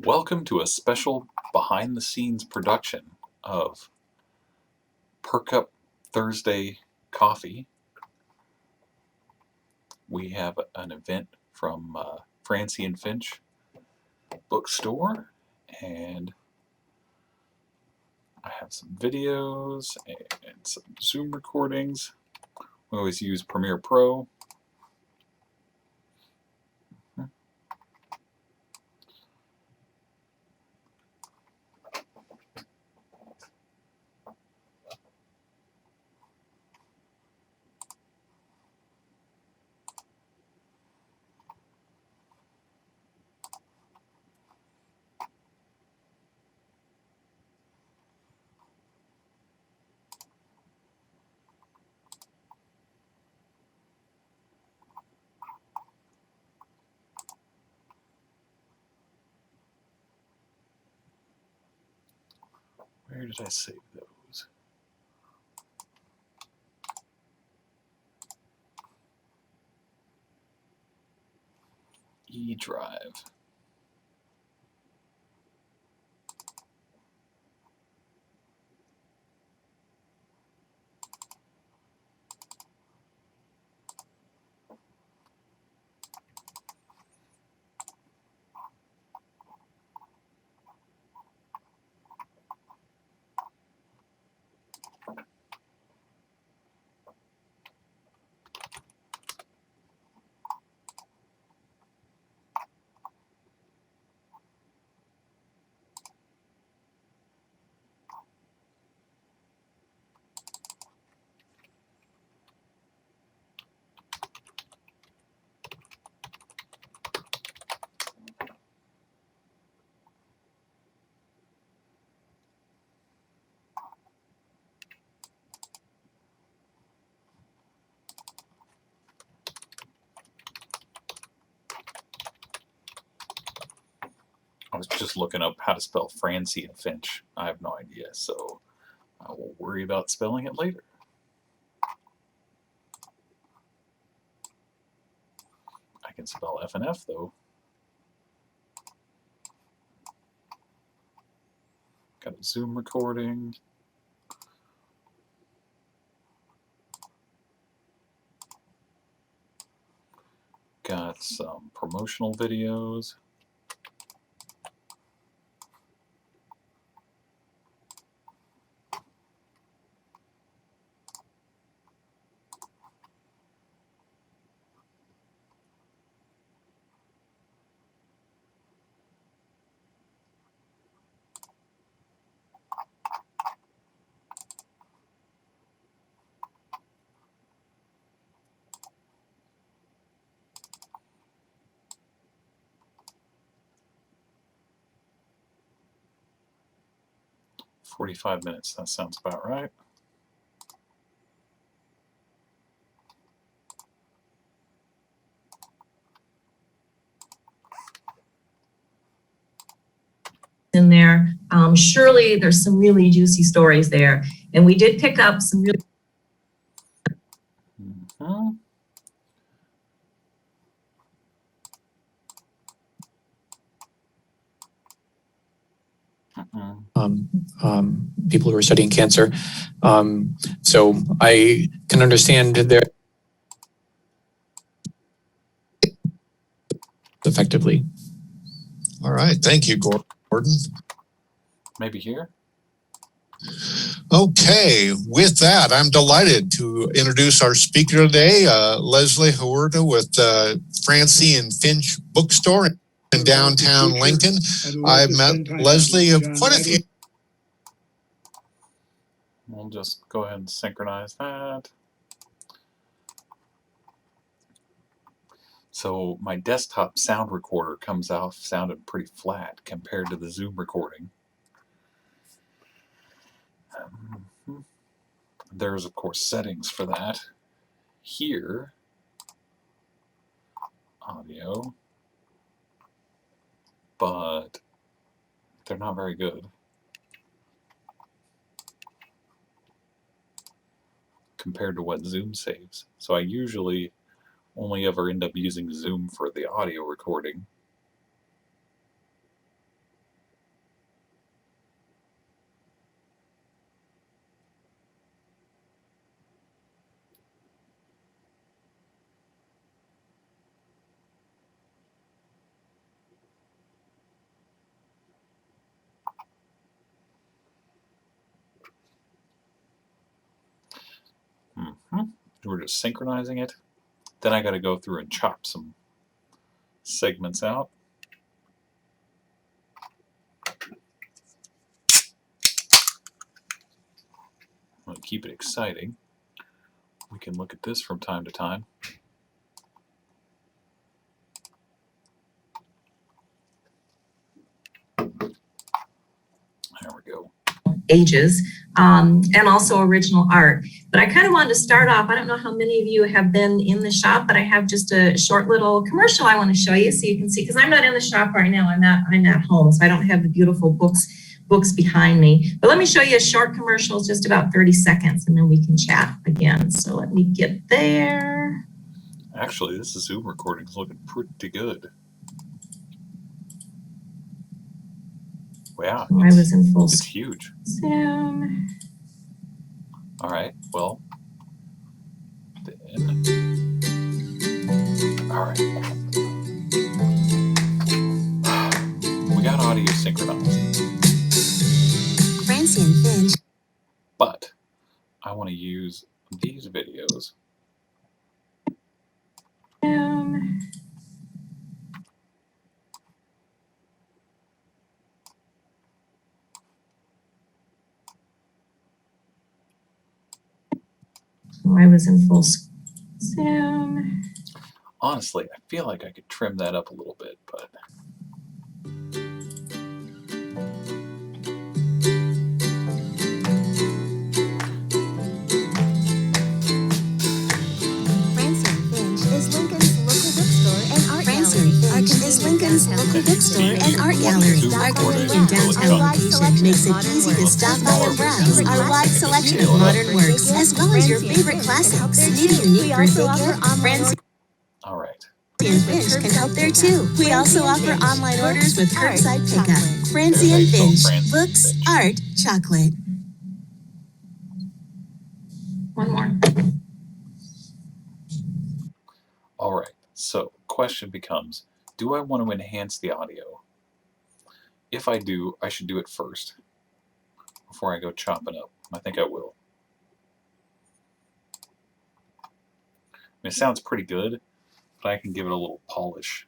Welcome to a special behind-the-scenes production of Perk Up Thursday Coffee. We have an event from Francie and Finch bookstore, and I have some videos and some Zoom recordings. We always use Premiere Pro. Where did I save those? E-Drive. I was just looking up how to spell Francie and Finch. I have no idea, so I will worry about spelling it later. I can spell F and F though. Got a Zoom recording. Got some promotional videos. "45 minutes, that sounds about right. In there. Surely there's some really juicy stories there. And we did pick up some really people who are studying cancer. So I can understand their effectively. All right, thank you, Gordon. Maybe here? Okay, with that, I'm delighted to introduce our speaker today, Leslie Huerta with Francie and Finch Bookstore in downtown Lincoln. I've met Leslie of quite a few. We'll just go ahead and synchronize that. So my desktop sound recorder comes out sounding pretty flat compared to the Zoom recording. There's, of course, settings for that. Here, audio, but they're not very good compared to what Zoom saves. So I usually only ever end up using Zoom for the audio recording. we're just synchronizing it. Then I got to go through and chop some segments out. I'm going to keep it exciting. We can look at this from time to time. There we go. Ages, and also original art. But I kind of wanted to start off, I don't know how many of you have been in the shop, but I have just a short little commercial I want to show you so you can see, because I'm not in the shop right now, I'm at home, so I don't have the beautiful books behind me. But let me show you a short commercial, just about 30 seconds, and then we can chat again. So let me get there. Actually, this Zoom recording is looking pretty good. Wow, I was in full it's huge. Zoom. All right, well, then, all right. We got audio synchronized. Francie and Finch. But I want to use these videos. Zoom. I was in full Zoom. Honestly, I feel like I could trim that up a little bit, but Francie and Finch is Lincoln's local bookstore and art Francie gallery. Francie and Finch is Lincoln's local bookstore and art gallery. Our convenient downtown location makes it easy to stop by and browse our wide selection of modern works, as well as your favorite classics. Need a unique birthday gift? Francie all right. and Finch can help there too. We also offer online orders with curbside pickup. Francie and Finch, books, art, chocolate. One more. All right, so question becomes, do I want to enhance the audio? If I do, I should do it first before I go chopping up. I think I will. I mean, it sounds pretty good, but I can give it a little polish.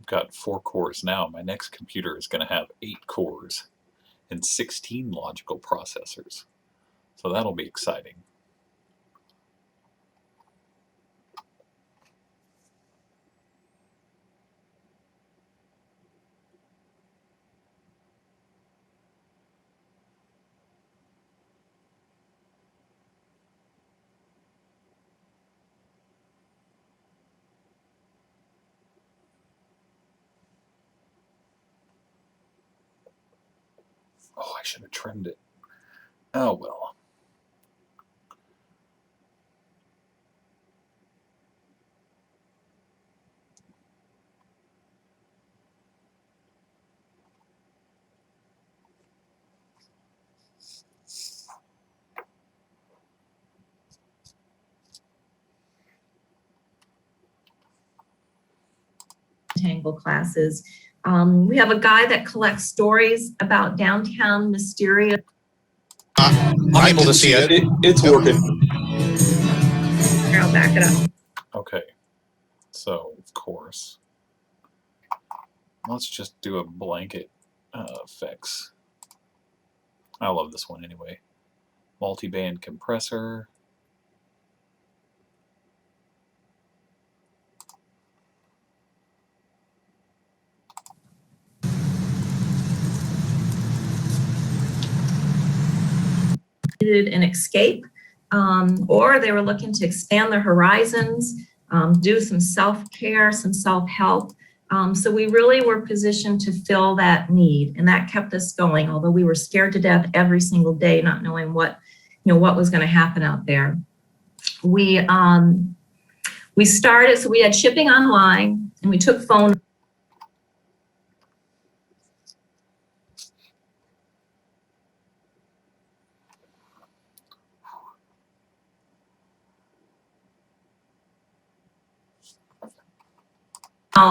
I've got 4 cores now. My next computer is going to have 8 cores and 16 logical processors. So that'll be exciting. Oh, I should have trimmed it. Oh well. Tangle classes. We have a guy that collects stories about downtown mysterious. I'm able to see it. It's working. Here, I'll back it up. Okay. So, of course, let's just do a blanket effects. I love this one anyway. Multi-band compressor. Needed an escape, or they were looking to expand their horizons, do some self-care, some self-help. So we really were positioned to fill that need, and that kept us going, although we were scared to death every single day, not knowing what was going to happen out there. We started, so we had shipping online, and we took phone.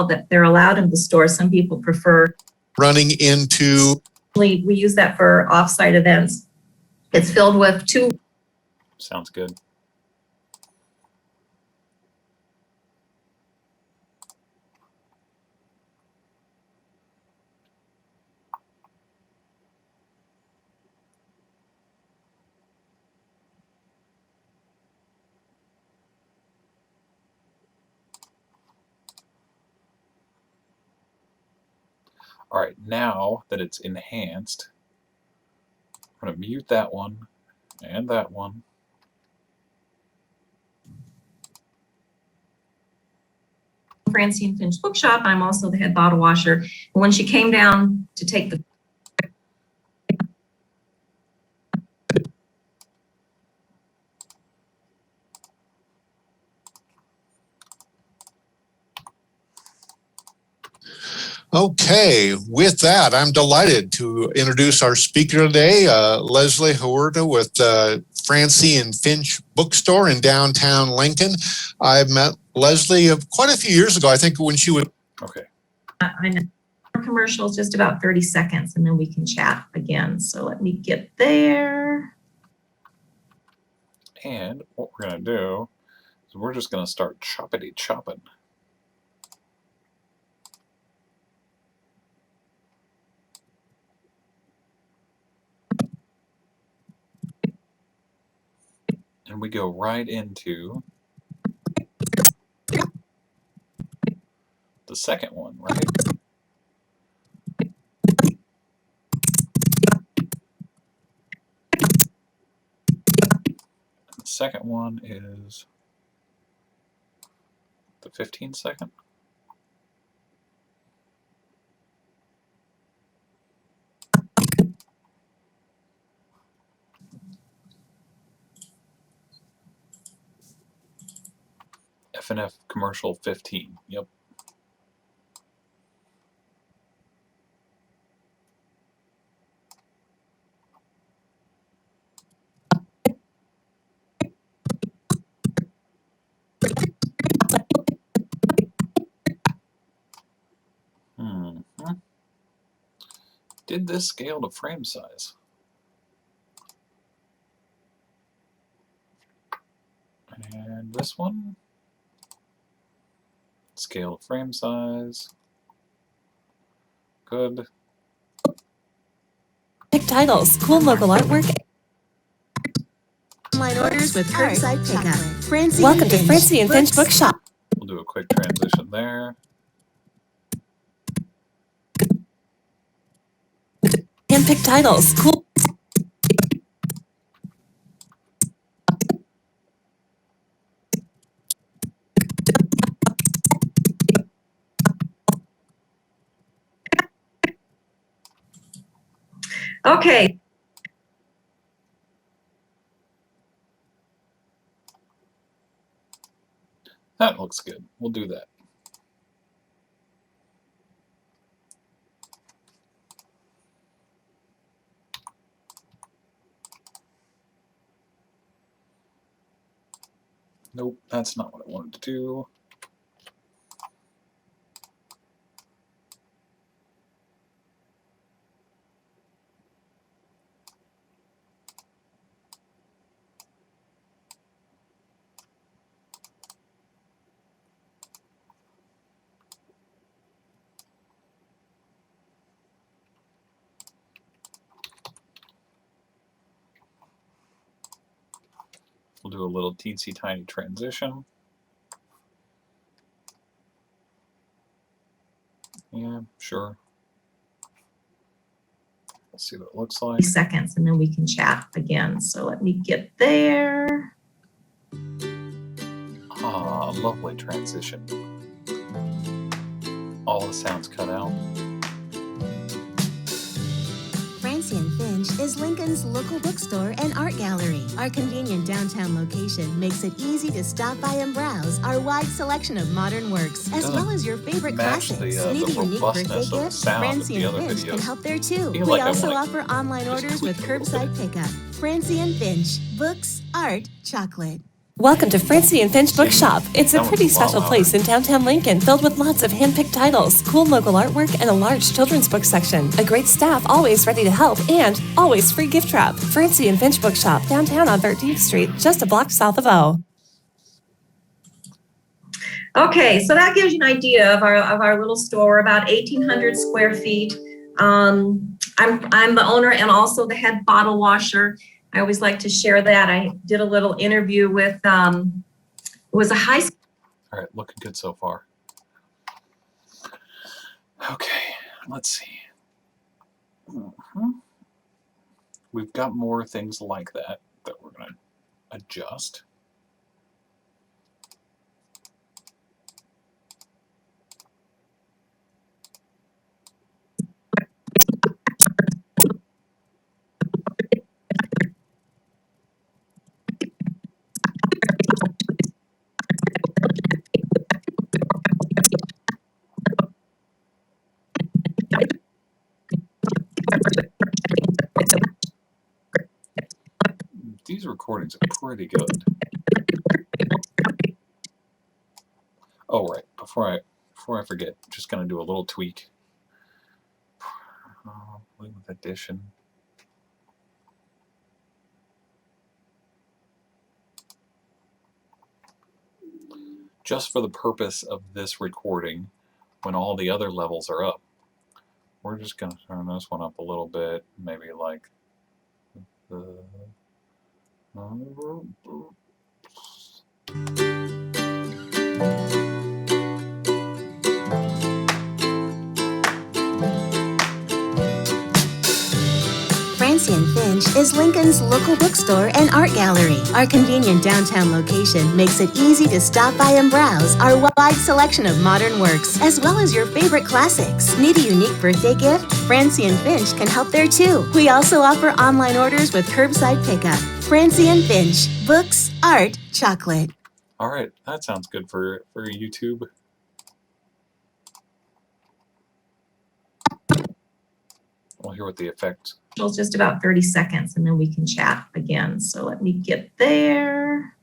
that they're allowed in the store. Some people prefer. Running into. We use that for off-site events. It's filled with two. Sounds good. All right, now that it's enhanced, I'm going to mute that one and that one. Francine Finch Bookshop. I'm also the head bottle washer. When she came down to take the Okay, with that, I'm delighted to introduce our speaker today, Leslie Huerta with Francine Finch Bookstore in downtown Lincoln. I met Leslie quite a few years ago, I think when she was. Okay. I know our commercial is just about 30 seconds and then we can chat again. So let me get there. And what we're going to do is we're just going to start choppity chopping. And we go right into the second one, right? And the second one is the 15-second. F&F commercial 15. Yep. Did this scale to frame size? And this one? Scale to frame size. Good. Pick titles, cool local artwork. Online orders with curbside pickup. Welcome to Francine Finch Bookshop. We'll do a quick transition there. Handpicked titles, cool. Okay. That looks good. We'll do that. Nope, that's not what I wanted to do. We'll do a little teensy tiny transition. Yeah, sure. Let's see what it looks like. Seconds and then we can chat again. So let me get there. Ah, lovely transition. All the sounds cut out. Francine Finch is Lincoln's local bookstore and art gallery. Our convenient downtown location makes it easy to stop by and browse our wide selection of modern works, as well as your favorite match classics. the Need a unique birthday robustness of the gift? sound of the Francine other Finch videos. can help there too. Feel We like I also wanna offer online just orders tweak with it a little curbside pickup. Francine Finch, books, art, chocolate. Welcome to Francie and Finch Bookshop. It's a pretty special place in downtown Lincoln filled with lots of hand-picked titles, cool local artwork, and a large children's book section. A great staff always ready to help and always free gift wrap. Francie and Finch Bookshop, downtown on 13th Street, just a block south of O. Okay, so that gives you an idea of our little store, about 1,800 square feet. I'm the owner and also the head bottle washer. I always like to share that. I did a little interview with it was a high school. All right, looking good so far. Okay, let's see. We've got more things like that we're going to adjust. These recordings are pretty good. Oh, right. Before I forget, just going to do a little tweak. With addition. Just for the purpose of this recording, when all the other levels are up, we're just going to turn this one up a little bit, maybe like the Francie and Finch is Lincoln's local bookstore and art gallery. Our convenient downtown location makes it easy to stop by and browse our wide selection of modern works, as well as your favorite classics. Need a unique birthday gift? Francie and Finch can help there too. We also offer online orders with curbside pickup. Francie and Finch, books, art, chocolate. All right, that sounds good for YouTube. We'll hear what the effect. Just about 30 seconds and then we can chat again. So let me get there.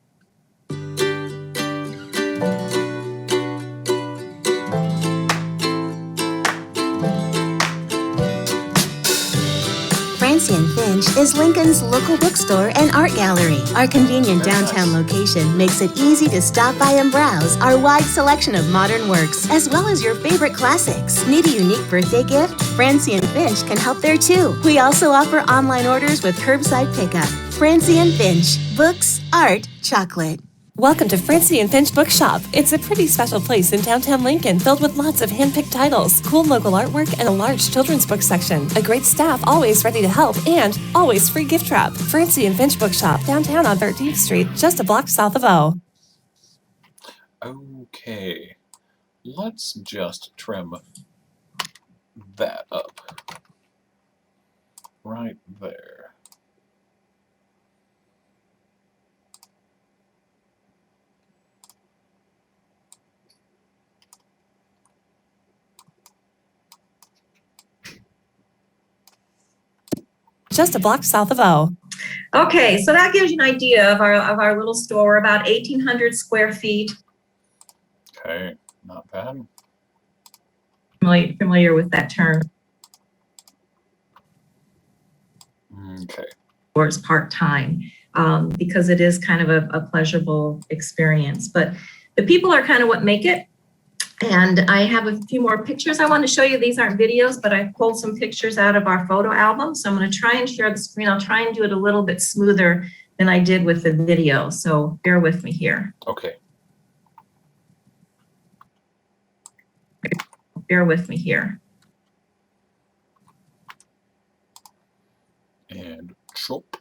Francie and Finch is Lincoln's local bookstore and art gallery. Our convenient downtown location makes it easy to stop by and browse our wide selection of modern works, as well as your favorite classics. Need a unique birthday gift? Francie and Finch can help there too. We also offer online orders with curbside pickup. Francie and Finch, books, art, chocolate. Welcome to Francie and Finch Bookshop. It's a pretty special place in downtown Lincoln filled with lots of hand-picked titles, cool local artwork, and a large children's book section. A great staff always ready to help and always free gift wrap. Francie and Finch Bookshop, downtown on 13th Street, just a block south of O. Okay, let's just trim that up right there. Just a block south of O. Okay, so that gives you an idea of our little store, about 1,800 square feet. Okay, not bad. Familiar with that term. Okay. Or it's part-time, because it is kind of a pleasurable experience. But the people are kind of what make it. And I have a few more pictures I want to show you. These aren't videos, but I pulled some pictures out of our photo album. So I'm going to try and share the screen. I'll try and do it a little bit smoother than I did with the video. So bear with me here. Okay. Bear with me here. And chop,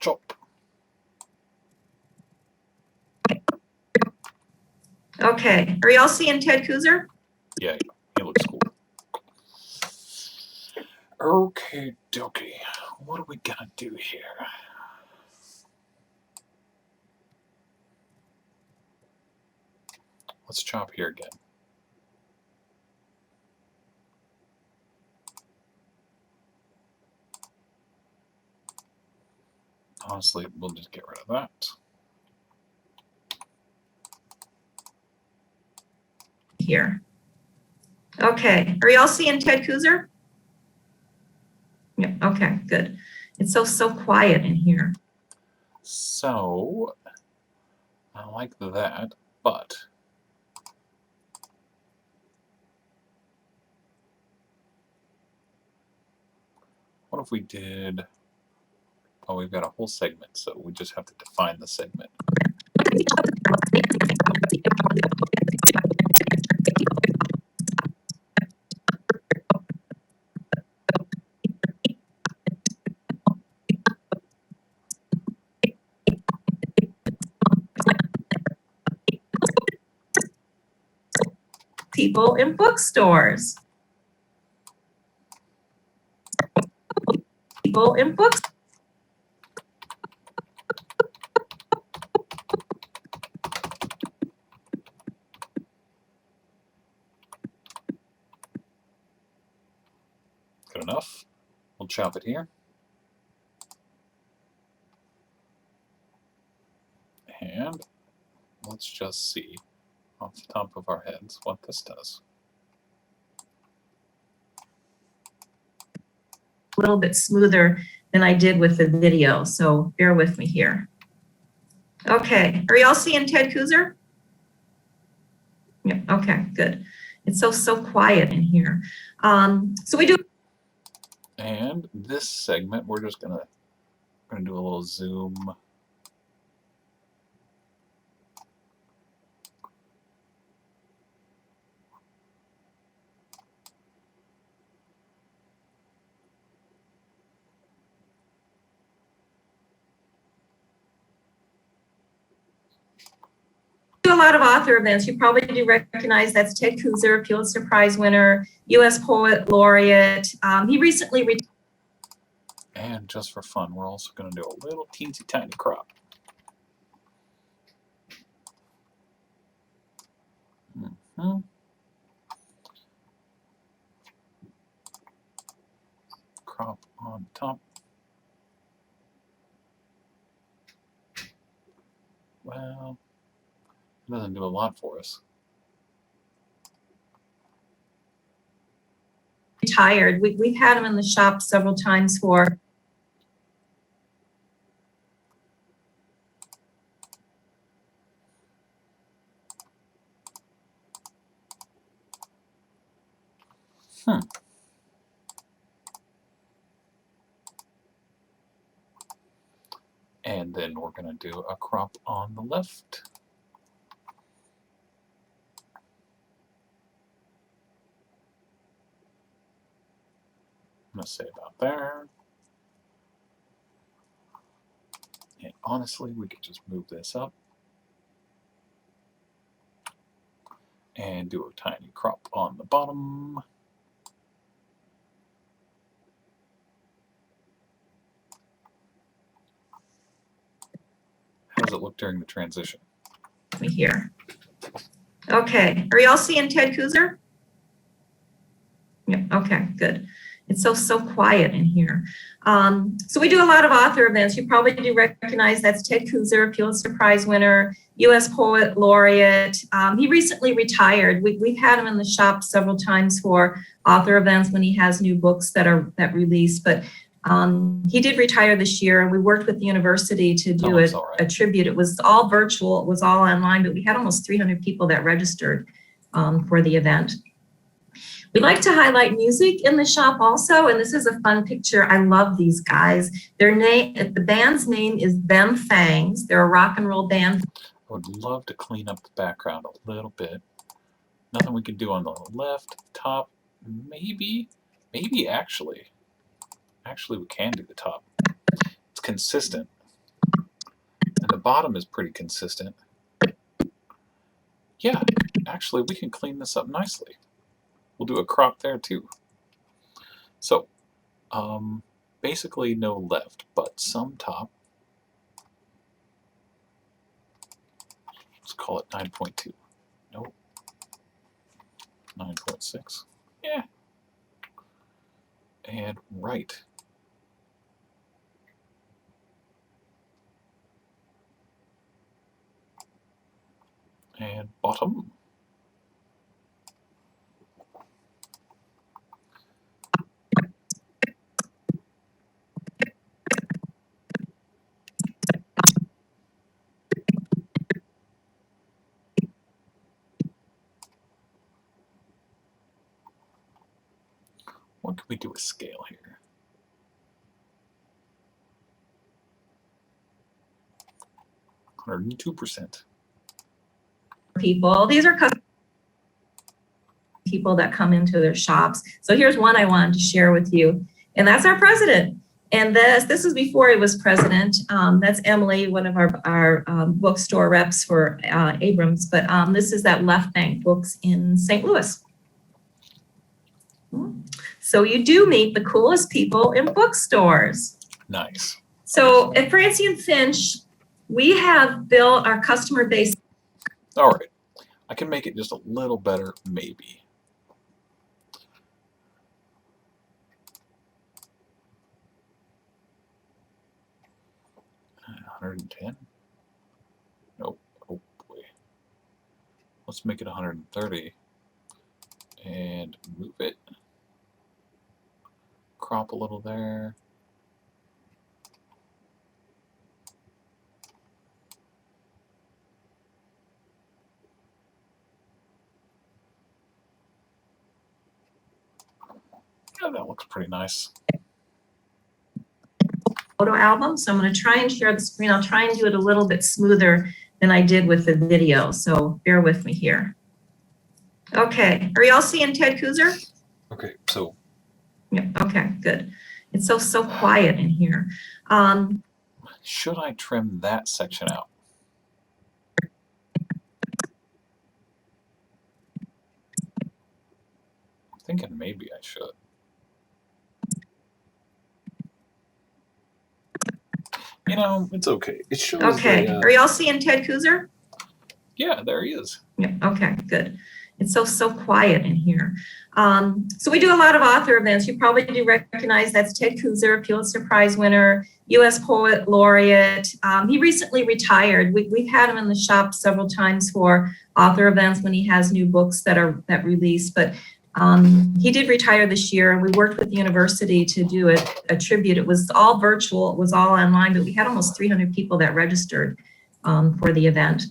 chop. Okay, are y'all seeing Ted Kooser? Yeah, he looks cool. Okay, dokie. What are we gonna do here? Let's chop here again. Honestly, we'll just get rid of that. here. Okay, are y'all seeing Ted Kooser? Yeah, okay, good. It's so quiet in here. So, I like that, but what if we did, oh, we've got a whole segment, so we just have to define the segment. People in bookstores. People in books. Good enough. We'll chop it here. And let's just see off the top of our heads what this does. A little bit smoother than I did with the video, so bear with me here. Okay, are y'all seeing Ted Kooser? Yeah, okay, good. It's so quiet in here. So we do. And this segment, we're just gonna do a little zoom. Do a lot of author events. You probably do recognize that's Ted Kooser, Pulitzer Prize winner, U.S. Poet Laureate. He recently retired. And just for fun, we're also going to do a little teensy tiny crop. Crop on top. Well, it doesn't do a lot for us. Retired. We've had him in the shop several times for. And then we're going to do a crop on the left. I'm going to say about there. And honestly, we could just move this up and do a tiny crop on the bottom. How does it look during the transition? Here. Okay, are y'all seeing Ted Kooser? Yeah, okay, good. It's so quiet in here. So we do a lot of author events. You probably do recognize that's Ted Kooser, Pulitzer Prize winner, U.S. Poet Laureate. He recently retired. We've had him in the shop several times for author events when he has new books that release. But he did retire this year, and we worked with the university to do a tribute. It was all virtual. It was all online, but we had almost 300 people that registered for the event. We like to highlight music in the shop also, and this is a fun picture. I love these guys. The band's name is Them Fangs. They're a rock and roll band. I would love to clean up the background a little bit. Nothing we could do on the left, top, maybe actually we can do the top. It's consistent. And the bottom is pretty consistent. Yeah, actually we can clean this up nicely. We'll do a crop there too. So, basically no left, but some top. Let's call it 9.2. Nope. 9.6. Yeah. And right. And bottom. What can we do with scale here? %. People. These are people that come into their shops. So here's one I wanted to share with you, and that's our president. And this is before he was president. That's Emily, one of our bookstore reps for Abrams. But this is at Left Bank Books in St. Louis. So you do meet the coolest people in bookstores. Nice. So at Francie and Finch, we have built our customer base. All right. I can make it just a little better, maybe. $110. Nope. Oh boy. Let's make it 130 and move it. Crop a little there. Yeah, that looks pretty nice. Photo album. So I'm going to try and share the screen. I'll try and do it a little bit smoother than I did with the video. So bear with me here. Okay. Are y'all seeing Ted Kuzer? Okay, so. Yeah. Okay, good. It's so quiet in here. Should I trim that section out? I'm thinking maybe I should. You know, it's okay. It shows. Okay. Are y'all seeing Ted Kuzer? Yeah, there he is. Yeah. Okay, good. It's so quiet in here. So we do a lot of author events. You probably do recognize that's Ted Kuzer, Pulitzer Prize winner, U.S. Poet Laureate. He recently retired. We've had him in the shop several times for author events when he has new books that release. But he did retire this year, and we worked with the university to do a tribute. It was all virtual. It was all online, but we had almost 300 people that registered for the event.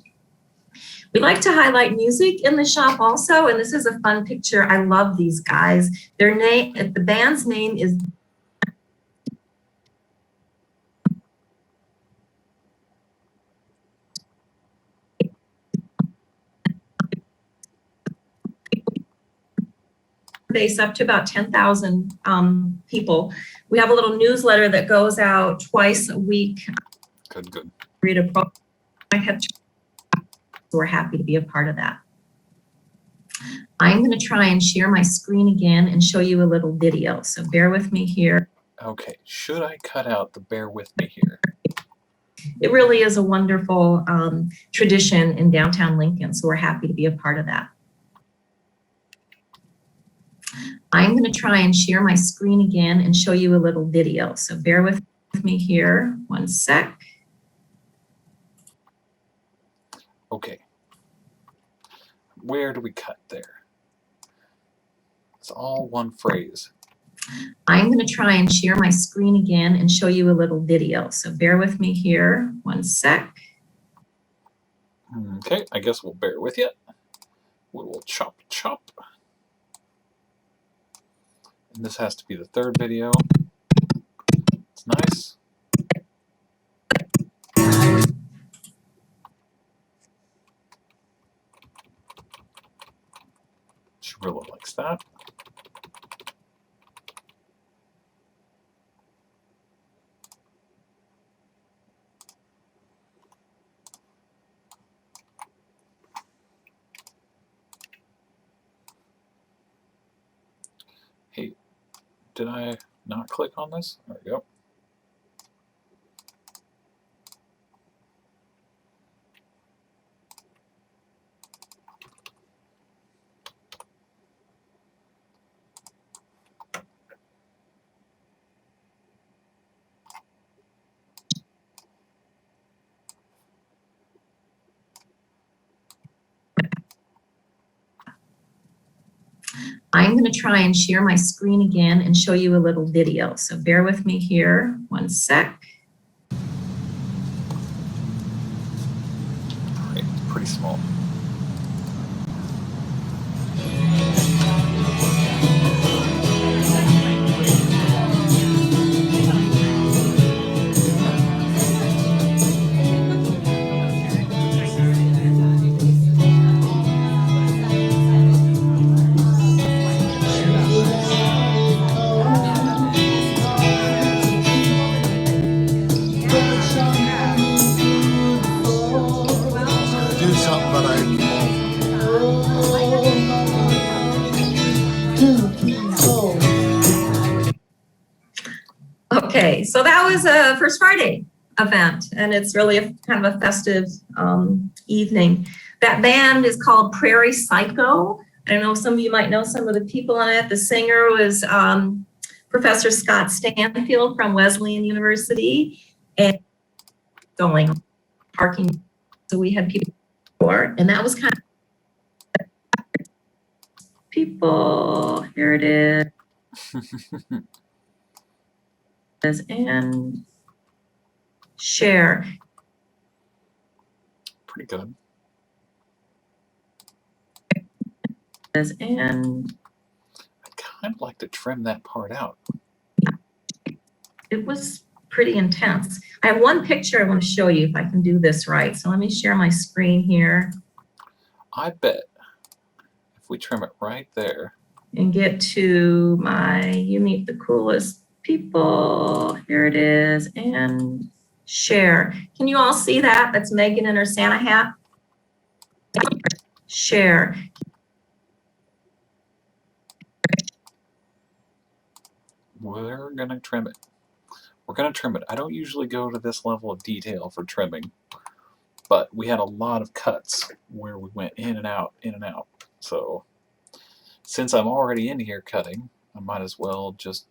We like to highlight music in the shop also, and this is a fun picture. I love these guys. Their name, the band's name is base up to about 10,000 people. We have a little newsletter that goes out twice a week. Good. Read a pro. I have. We're happy to be a part of that. I'm going to try and share my screen again and show you a little video. So bear with me here. Okay, should I cut out the bear with me here? It really is a wonderful tradition in downtown Lincoln, so we're happy to be a part of that. I'm going to try and share my screen again and show you a little video. So bear with me here 1 sec. Okay. Where do we cut there? It's all one phrase. I'm going to try and share my screen again and show you a little video. So bear with me here 1 sec. Okay, I guess we'll bear with you. We will chop. And this has to be the third video. It's nice. She really likes that. Hey, did I not click on this? There we go. I'm going to try and share my screen again and show you a little video. So bear with me here 1 sec. All right, it's pretty small. Okay, so that was a First Friday event, and it's really a kind of a festive evening. That band is called Prairie Psycho. I don't know, some of you might know some of the people in it. The singer was Professor Scott Stanfield from Wesleyan University, and going parking. So we had people before, and that was kind of people. Here it is. And share. Pretty good. And I'd kind of like to trim that part out. it was pretty intense. I have one picture I want to show you if I can do this right. So let me share my screen here. I bet if we trim it right there. And get to my You Meet the Coolest People. Here it is. And share. Can you all see that? That's Megan in her Santa hat. Share. We're going to trim it. We're going to trim it. I don't usually go to this level of detail for trimming, but we had a lot of cuts where we went in and out, in and out. So since I'm already in here cutting, I might as well just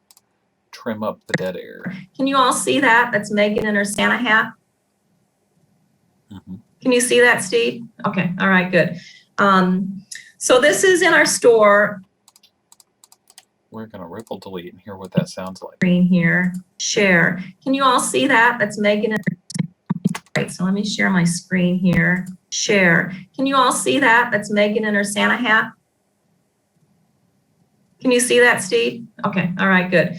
trim up the dead air. Can you all see that? That's Megan in her Santa hat. Can you see that, Steve? Okay, all right, good. So this is in our store. We're going to ripple delete and hear what that sounds like. Screen here, share. Can you all see that? That's Megan. Right, so let me share my screen here. Share. Can you all see that? That's Megan in her Santa hat. Can you see that, Steve? Okay, all right, good.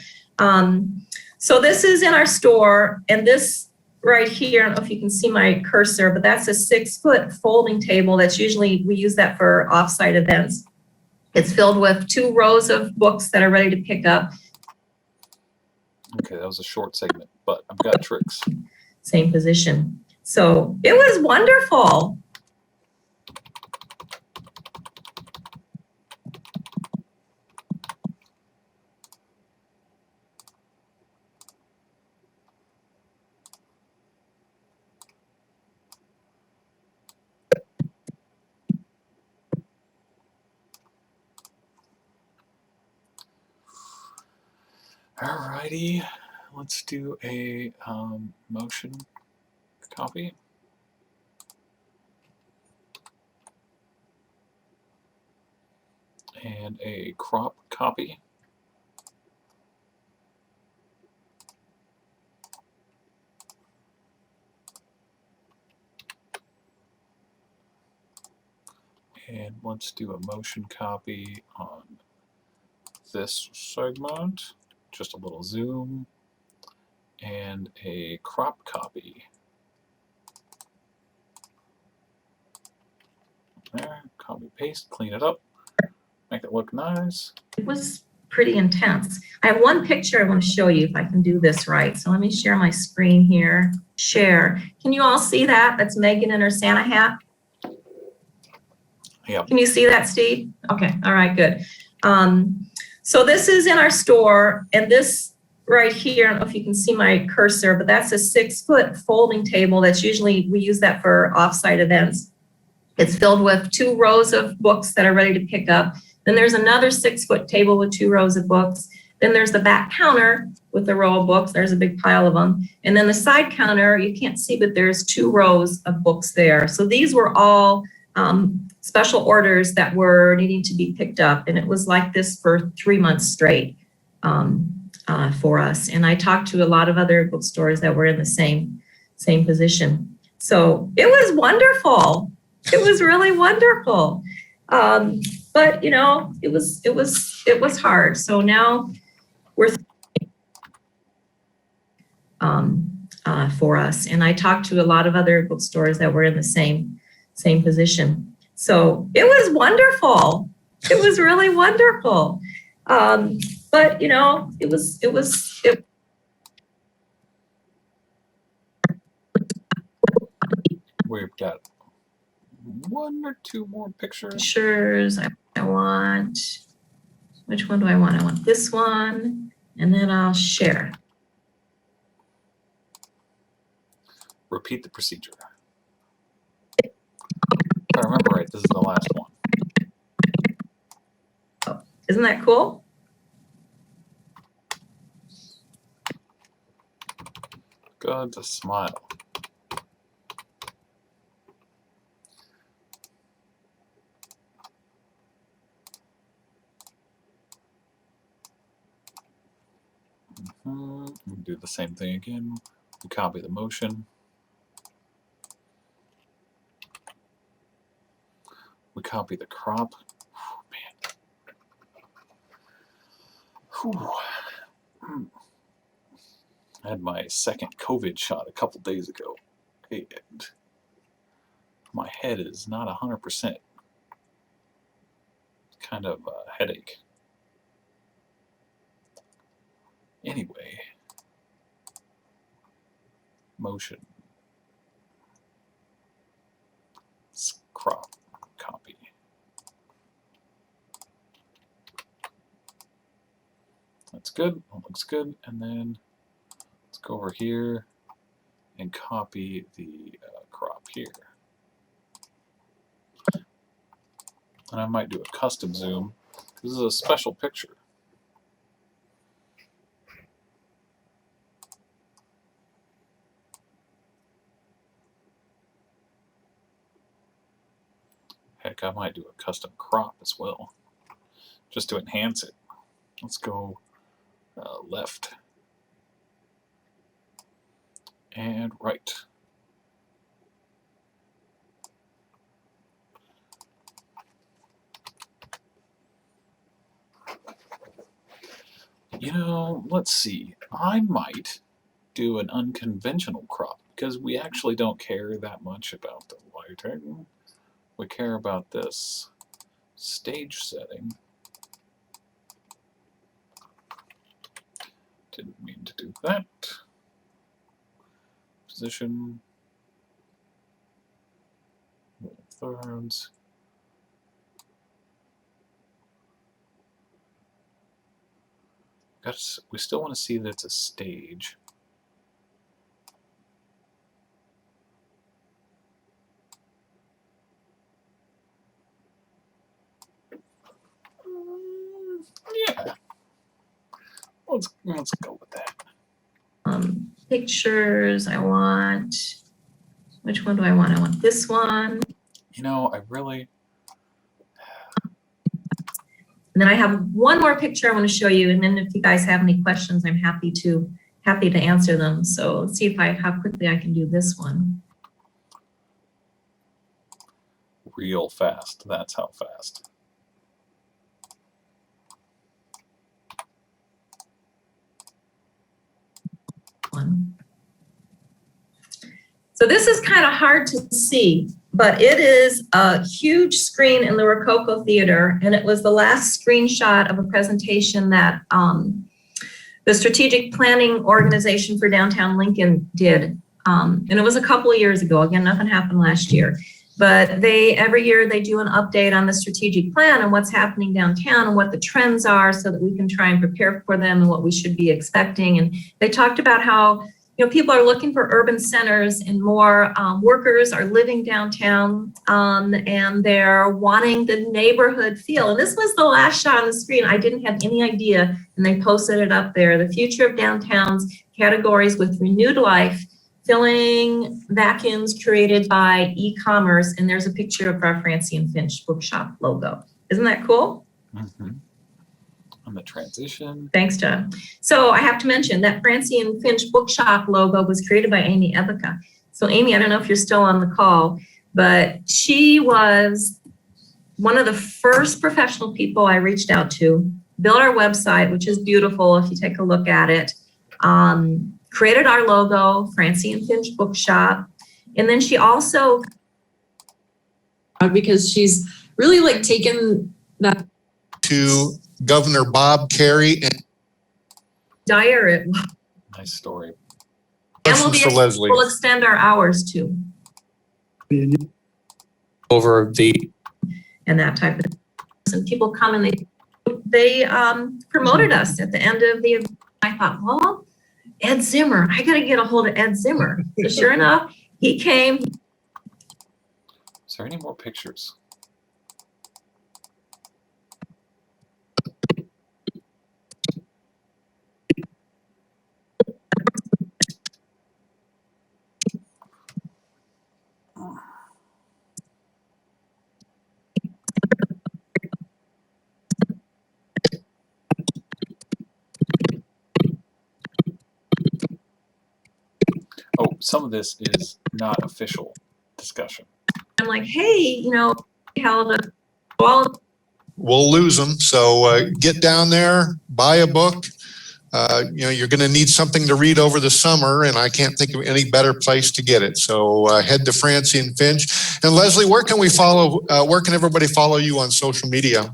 So this is in our store, and this right here, I don't know if you can see my cursor, but that's a 6-foot folding table. That's usually, we use that for offsite events. It's filled with 2 rows of books that are ready to pick up. Okay, that was a short segment, but I've got tricks. Same position. So it was wonderful. Alrighty, let's do a motion copy. And a crop copy. And let's do a motion copy on this segment. Just a little zoom. And a crop copy. There, copy, paste, clean it up. Make it look nice. It was pretty intense. I have one picture I want to show you if I can do this right. So let me share my screen here. Share. Can you all see that? That's Megan in her Santa hat. Yep. Can you see that, Steve? Okay, all right, good. So this is in our store, and this right here, I don't know if you can see my cursor, but that's a 6-foot folding table. That's usually, we use that for offsite events. It's filled with 2 rows of books that are ready to pick up. Then there's another 6-foot table with 2 rows of books. Then there's the back counter with a row of books. There's a big pile of them. And then the side counter, you can't see, but there's 2 rows of books there. So these were all special orders that were needing to be picked up. And it was like this for 3 months straight for us. And I talked to a lot of other bookstores that were in the same position. So it was wonderful. It was really wonderful. But you know, it was hard. So now we're for us. And I talked to a lot of other bookstores that were in the same position. So it was wonderful. It was really wonderful. But you know, We've got 1 or 2 more pictures. Pictures. I want, which one do I want? I want this one, and then I'll share. Repeat the procedure. If I remember right, this is the last one. Isn't that cool? Good to smile. We do the same thing again. We copy the motion. We copy the crop. Man. Whew. I had my second COVID shot a couple days ago, and my head is not 100%. Kind of a headache. Anyway, motion, crop, copy. That's good. That looks good. And then let's go over here and copy the crop here. And I might do a custom zoom. This is a special picture. Heck, I might do a custom crop as well, just to enhance it. Let's go left and right. You know, let's see. I might do an unconventional crop because we actually don't care that much about the lighting. We care about this stage setting. Didn't mean to do that. Position. Thirds. We still want to see that it's a stage. Yeah. Let's go with that. Pictures, I want, which one do I want? I want this one. You know, I really... And then I have one more picture I want to show you, and then if you guys have any questions, I'm happy to answer them. So let's see how quickly I can do this one. Real fast. That's how fast. So this is kind of hard to see, but it is a huge screen in the Rococo Theater, and it was the last screenshot of a presentation that the Strategic Planning Organization for Downtown Lincoln did. And it was a couple of years ago. Again, nothing happened last year. But every year they do an update on the strategic plan and what's happening downtown and what the trends are so that we can try and prepare for them and what we should be expecting. And they talked about how people are looking for urban centers and more workers are living downtown and they're wanting the neighborhood feel. And this was the last shot on the screen. I didn't have any idea, and they posted it up there. The future of downtowns, categories with renewed life, filling vacuums created by e-commerce. And there's a picture of our Francie and Finch bookshop logo. Isn't that cool? Mm-hmm. On the transition. Thanks, John. So I have to mention that Francie and Finch bookshop logo was created by Amy Ebica. So Amy, I don't know if you're still on the call, but she was one of the first professional people I reached out to, built our website, which is beautiful if you take a look at it, created our logo, Francie and Finch bookshop. And then she also, because she's really like taken that to Governor Bob Kerry and Dyer it. Nice story. questions for Leslie. We'll extend our hours too. Over the And that type of thing. And people come and they promoted us at the end of the event. I thought, well, Ed Zimmer. I got to get a hold of Ed Zimmer. So sure enough, he came. Is there any more pictures? Oh, some of this is not official discussion. I'm like, hey, you know, held a all. We'll lose them. So get down there, buy a book. You know, you're going to need something to read over the summer, and I can't think of any better place to get it. So head to Francie and Finch. And Leslie, where can we follow? Where can everybody follow you on social media?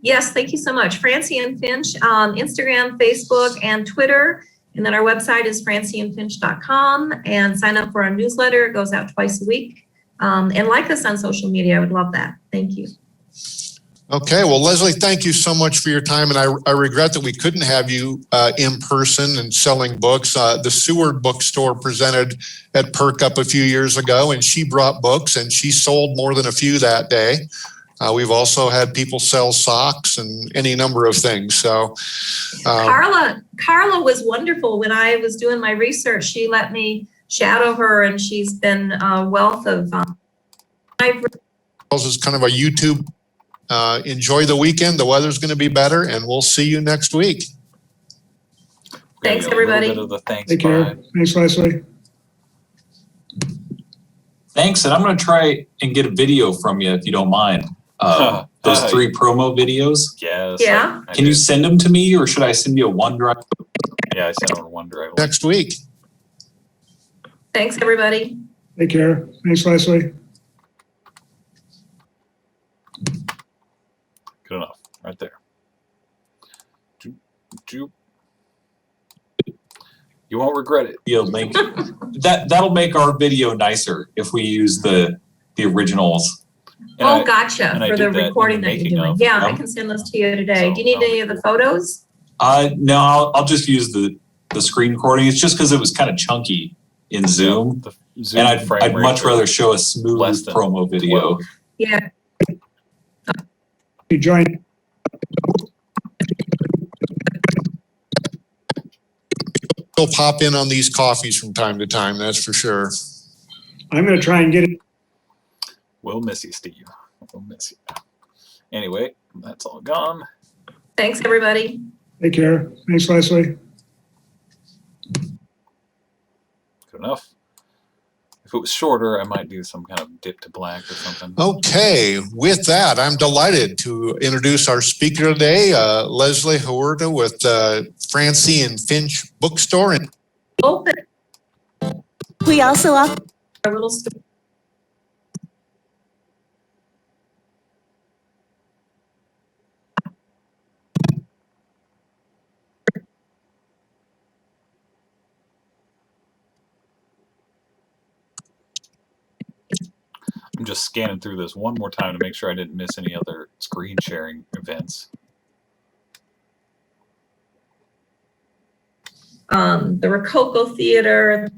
Yes, thank you so much. Francie and Finch on Instagram, Facebook, and Twitter. And then our website is francieandfinch.com, and sign up for our newsletter. It goes out twice a week. And like us on social media. I would love that. Thank you. Okay, well, Leslie, thank you so much for your time. And I regret that we couldn't have you in person and selling books. The Seward bookstore presented at Perk Up a few years ago, and she brought books, and she sold more than a few that day. We've also had people sell socks and any number of things. So Carla was wonderful. When I was doing my research, she let me shadow her, and she's been a wealth of. This is kind of a YouTube. Enjoy the weekend. The weather's going to be better, and we'll see you next week. Thanks, everybody. A little bit of the thanks. Take care. Thanks, Leslie. Thanks, and I'm going to try and get a video from you if you don't mind. Those 3 promo videos. Yes. Yeah. Can you send them to me, or should I send you a OneDrive? Yeah, I sent them to OneDrive. Next week. Thanks, everybody. Take care. Thanks, Leslie. Good enough. Right there. You won't regret it. You'll make that'll make our video nicer if we use the originals. And gotcha. For the recording that you're doing. Yeah, I can send those to you today. Do you need any of the photos? No, I'll just use the screen recording. It's just because it was kind of chunky in Zoom. Zoom and I'd much rather show a smooth promo video. 12. Yeah. You join. We'll pop in on these coffees from time to time, that's for sure. I'm going to try and get it. We'll miss you, Steve. We'll miss you. Anyway, that's all gone. Thanks, everybody. Take care. Thanks, Leslie. Good enough. If it was shorter, I might do some kind of dip to black or something. Okay, with that, I'm delighted to introduce our speaker today, Leslie Huerta with Francie and Finch Bookstore. Open. We also offer Our little store. I'm just scanning through this one more time to make sure I didn't miss any other screen sharing events. The Rococo Theater.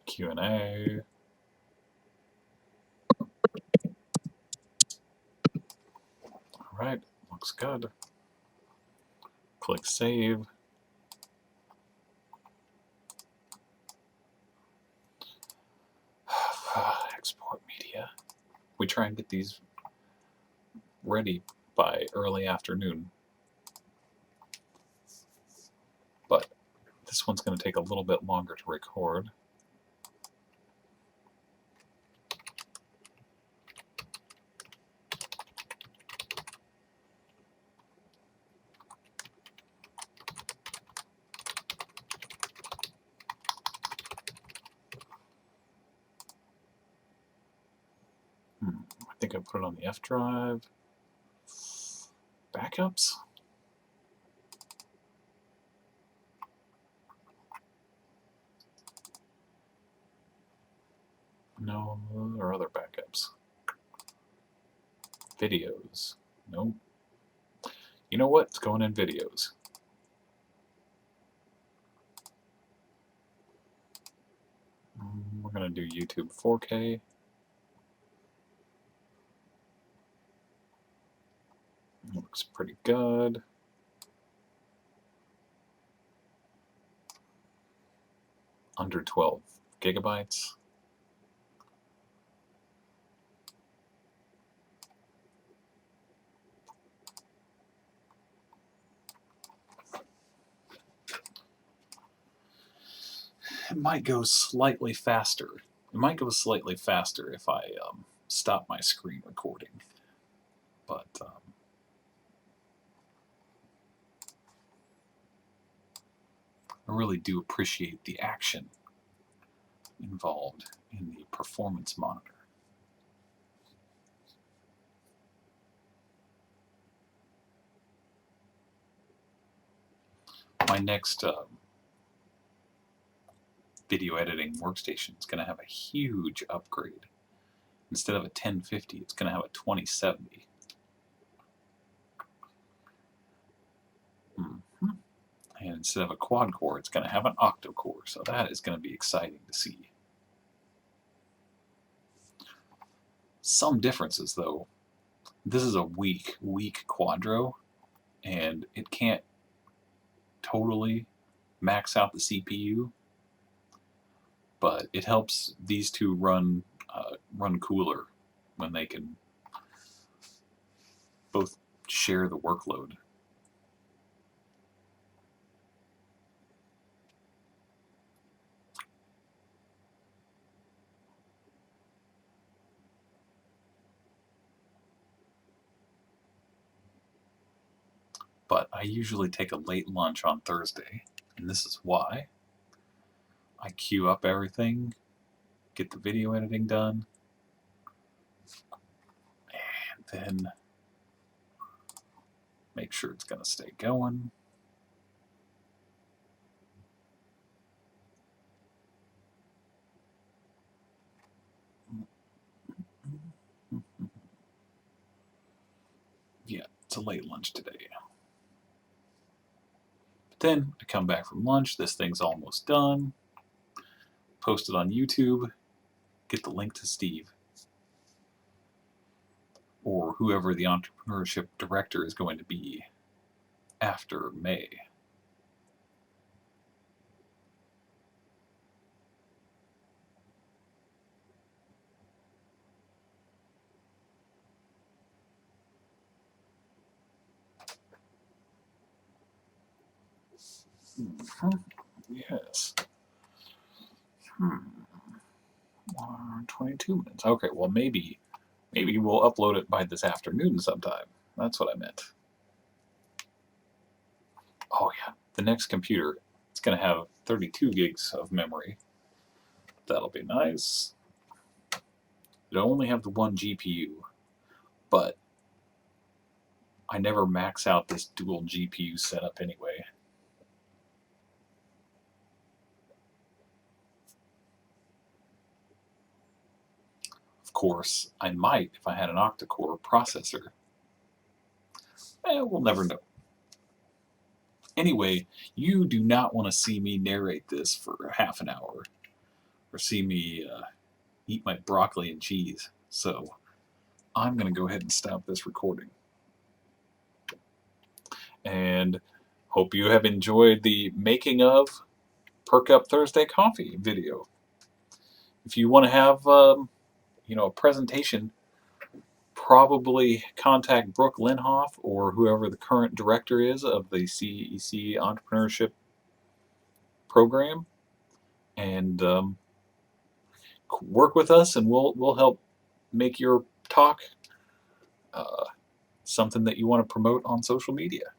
Q&A. All right, looks good. Click save. Export media. We try and get these ready by early afternoon. But this one's going to take a little bit longer to record. I think I put it on the F drive. Backups? No, there are other backups. Videos. Nope. You know what? It's going in videos. We're going to do YouTube 4K. Looks pretty good. Under 12 gigabytes. It might go slightly faster. It might go slightly faster if I stop my screen recording. But I really do appreciate the action involved in the performance monitor. My next video editing workstation is going to have a huge upgrade. Instead of a 1050, it's going to have a 2070. And instead of a quad core, it's going to have an octa core. So that is going to be exciting to see. Some differences, though. This is a weak Quadro, and it can't totally max out the CPU, but it helps these two run cooler when they can both share the workload. But I usually take a late lunch on Thursday, and this is why. I queue up everything, get the video editing done, and then make sure it's going to stay going. Yeah, it's a late lunch today. But then I come back from lunch, this thing's almost done, post it on YouTube, get the link to Steve, or whoever the entrepreneurship director is going to be after May. Yes. 22 minutes. Okay, well maybe we'll upload it by this afternoon sometime. That's what I meant. Oh yeah, the next computer, it's going to have 32 gigs of memory. That'll be nice. It'll only have the one GPU, but I never max out this dual GPU setup anyway. Of course, I might if I had an octa-core processor. We'll never know. Anyway, you do not want to see me narrate this for half an hour or see me eat my broccoli and cheese. So I'm going to go ahead and stop this recording. And hope you have enjoyed the making of Perk Up Thursday Coffee video. If you want to have a presentation, probably contact Brooke Linhoff or whoever the current director is of the CEC Entrepreneurship Program, and work with us, and we'll help make your talk something that you want to promote on social media.